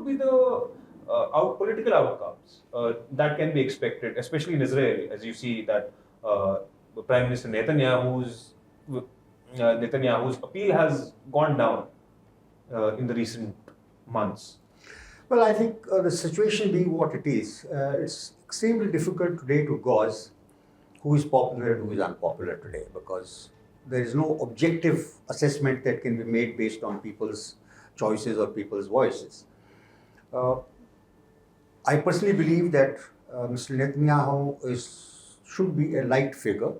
would be the political outcomes that can be expected, especially in Israel, as you see that Prime Minister Netanyahu's appeal has gone down in the recent months? Well, I think the situation being what it is, it's extremely difficult today to gauge who is popular and who is unpopular today, because there is no objective assessment that can be made based on people's choices or people's voices. I personally believe that Mr. Netanyahu should be a liked figure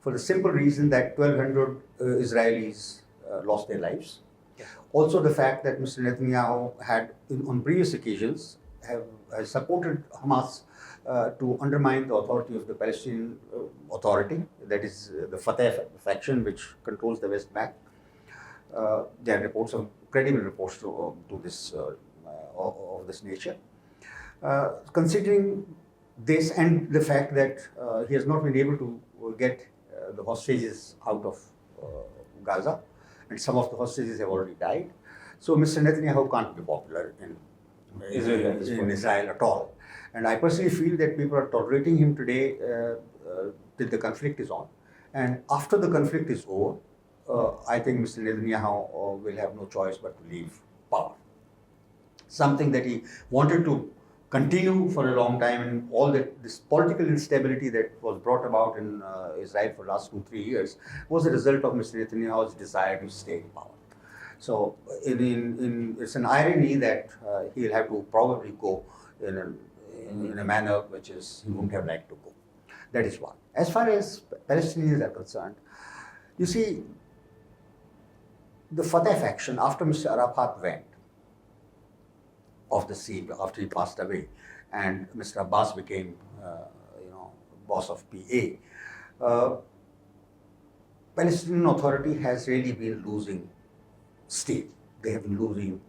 for the simple reason that 1,200 Israelis lost their lives. Also, the fact that Mr. Netanyahu had, on previous occasions, have supported Hamas to undermine the authority of the Palestinian Authority, that is the Fatah faction, which controls the West Bank. There are reports of credible reports to this of this nature. Considering this and the fact that he has not been able to get the hostages out of Gaza, and some of the hostages have already died. So Mr. Netanyahu can't be popular in Israel at all. And I personally feel that people are tolerating him today till the conflict is on. And after the conflict is over, I think Mr. Netanyahu will have no choice but to leave power. Something that he wanted to continue for a long time, and all this political instability that was brought about in Israel for the last 2-3 years was a result of Mr. Netanyahu's desire to stay in power. So it's an irony that he'll have to probably go in a manner which he wouldn't have liked to go. That is one. As far as Palestinians are concerned, you see, the Fatah faction, after Mr. Arafat went off the scene, after he passed away, and Mr. Abbas became, boss of PA, Palestinian Authority has really been losing steam. They have been losing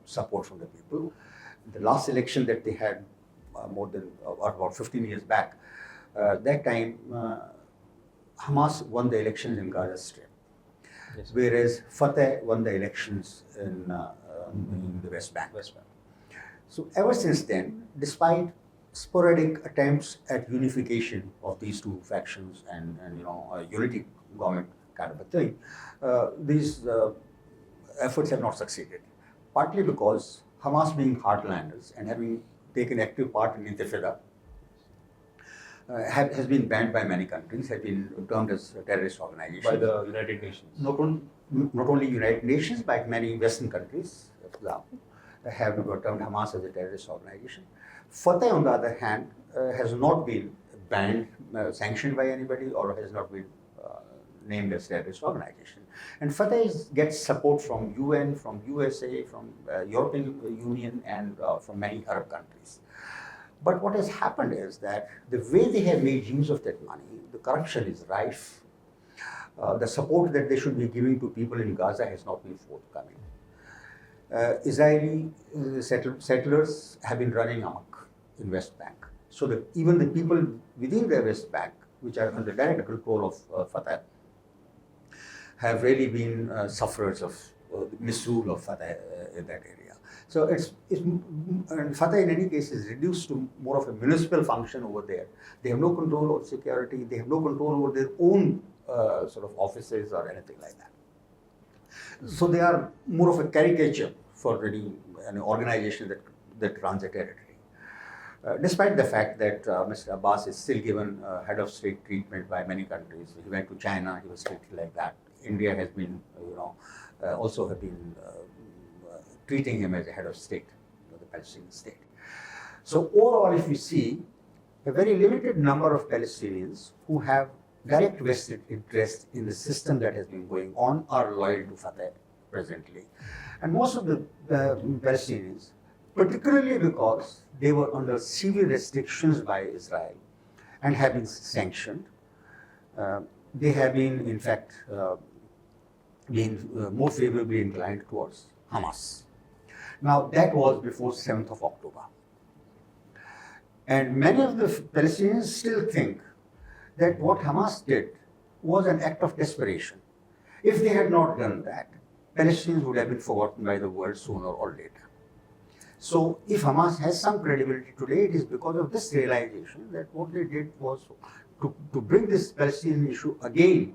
support from the people. The last election that they had about 15 years back, that time Hamas won the elections in Gaza Strip, yes, whereas Fatah won the elections in the West Bank. So ever since then, despite sporadic attempts at unification of these two factions and a unity government kind of a thing, these efforts have not succeeded. Partly because Hamas, being hardliners and having taken active part in Intifada, has been banned by many countries, has been termed as a terrorist organization. By the United Nations. Not only United Nations, but many Western countries, for example, have termed Hamas as a terrorist organization. Fatah, on the other hand, has not been banned, sanctioned by anybody, or has not been named as terrorist organization. And Fatah gets support from UN, from USA, from European Union, and from many Arab countries. But what has happened is that the way they have made use of that money, the corruption is rife. The support that they should be giving to people in Gaza has not been forthcoming. Israeli settlers have been running amok in West Bank. So that even the people within the West Bank, which are under direct control of Fatah, have really been sufferers of misrule of Fatah in that area. So and Fatah in any case is reduced to more of a municipal function over there. They have no control over security. They have no control over their own sort of offices or anything like that. So they are more of a caricature for an organization that runs a territory. Despite the fact that Mr. Abbas is still given head of state treatment by many countries. He went to China, he was treated like that. India has been, also have been treating him as a head of state, the Palestinian state. So overall, if you see, a very limited number of Palestinians who have direct vested interest in the system that has been going on are loyal to Fatah presently. And most of the Palestinians, particularly because they were under severe restrictions by Israel and have been sanctioned, they have been, in fact, more favorably inclined towards Hamas. Now, that was before 7th of October. And many of the Palestinians still think that what Hamas did was an act of desperation. If they had not done that, Palestinians would have been forgotten by the world sooner or later. So if Hamas has some credibility today, it is because of this realization that what they did was to bring this Palestinian issue again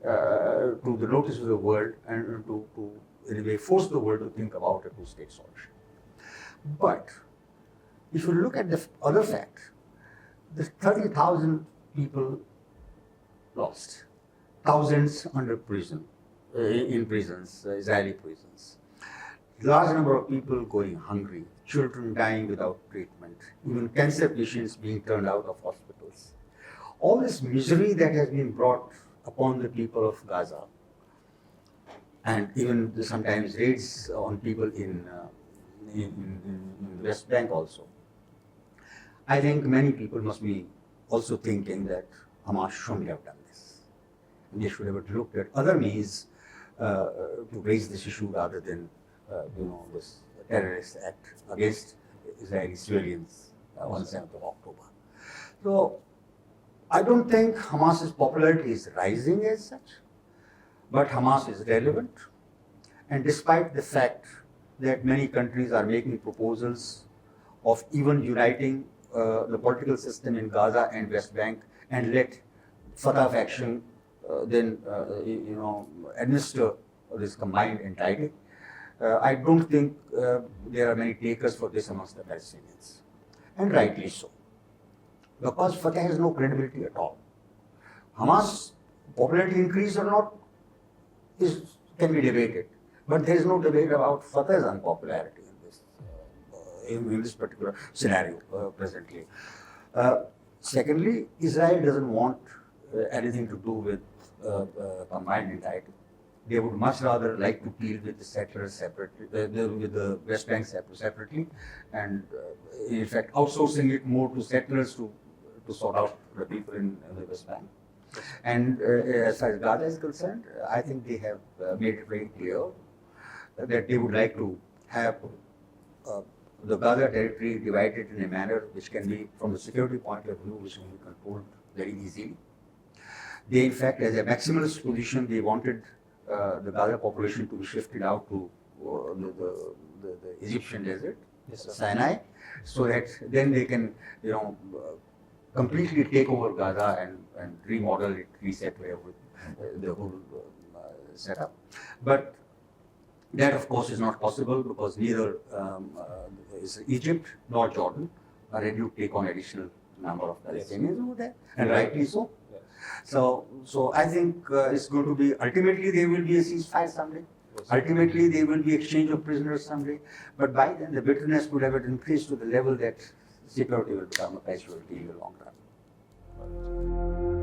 to the notice of the world and to in a way force the world to think about a two-state solution. But if you look at the other fact, the 30,000 people lost, thousands under prison, in prisons, Israeli prisons, large number of people going hungry, children dying without treatment, even cancer patients being turned out of hospitals. All this misery that has been brought upon the people of Gaza, and even sometimes raids on people in the West Bank also. I think many people must be also thinking that Hamas shouldn't have done this. They should have looked at other means to raise this issue rather than this terrorist act against Israeli civilians on 7th of October. So I don't think Hamas's popularity is rising as such, but Hamas is relevant. And despite the fact that many countries are making proposals of even uniting the political system in Gaza and West Bank and let Fatah faction then administer this combined entity, I don't think there are many takers for this amongst the Palestinians, and rightly so, because Fatah has no credibility at all. Hamas popularity increase or not can be debated, but there is no debate about Fatah's unpopularity in this particular scenario presently. Secondly, Israel doesn't want anything to do with combined entity. They would much rather like to deal with the settlers separately, with the West Bank separately, and in fact outsourcing it more to settlers to sort out the people in the West Bank. And as far as Gaza is concerned, I think they have made it very clear that they would like to have the Gaza territory divided in a manner which can be, from the security point of view, which can be controlled very easily. They, in fact, as a maximalist position, they wanted the Gaza population to be shifted out to the Egyptian desert, Sinai, so that then they can, completely take over Gaza and remodel it, reset the whole setup. But that, of course, is not possible because neither is Egypt nor Jordan are ready to take on additional number of Palestinians over there, and rightly so. So I think it's going to be, ultimately there will be a ceasefire someday. Ultimately there will be exchange of prisoners someday. But by then the bitterness would have increased to the level that security will become a casualty in the long run.